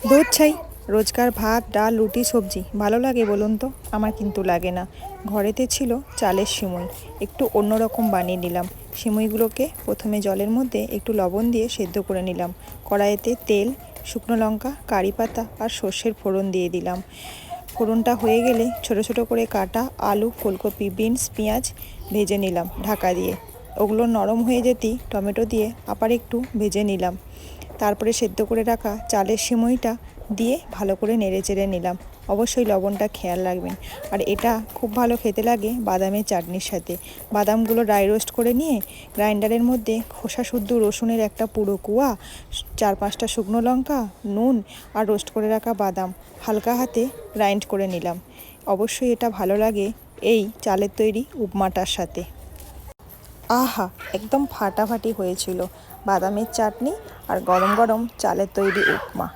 দুধ ছাই রোজকার ভাত ডাল রুটি সবজি ভালো লাগে বলুন তো? আমার কিন্তু লাগে না। ঘরেতে ছিল চালের সিমুই, একটু অন্যরকম বানিয়ে নিলাম। সিমুইগুলোকে প্রথমে জলের মধ্যে একটু লবণ দিয়ে সেদ্ধ করে নিলাম। কড়াইতে তেল, শুকনো লঙ্কা, কারি পাতা আর সর্ষের ফোড়ন দিয়ে দিলাম। ফোড়নটা হয়ে গেলে ছোট ছোট করে কাটা আলু, ফুলকপি, বিনস, পেঁয়াজ ভেজে নিলাম ঢাকা দিয়ে। ওগুলো নরম হয়ে যেতেই টমেটো দিয়ে আবার একটু ভেজে নিলাম। তারপরে সেদ্ধ করে রাখা চালের সিমুইটা দিয়ে ভালো করে নেড়ে চেড়ে নিলাম। অবশ্যই লবণটা খেয়াল রাখবেন। আর এটা খুব ভালো খেতে লাগে বাদামের চাটনির সাথে। বাদামগুলো ড্রাই রোস্ট করে নিয়ে গ্রাইন্ডারের মধ্যে খোসা শুদ্ধ রসুনের একটা পুরো কুয়া, 4-5টা শুকনো লঙ্কা, নুন আর রোস্ট করে রাখা বাদাম হালকা হাতে গ্রাইন্ড করে নিলাম। অবশ্যই এটা ভালো লাগে এই চালের তৈরি উপমাটার সাথে। আহা, একদম ফাটাফাটি হয়েছিল বাদামের চাটনি আর গরম গরম চালের তৈরি উপমা।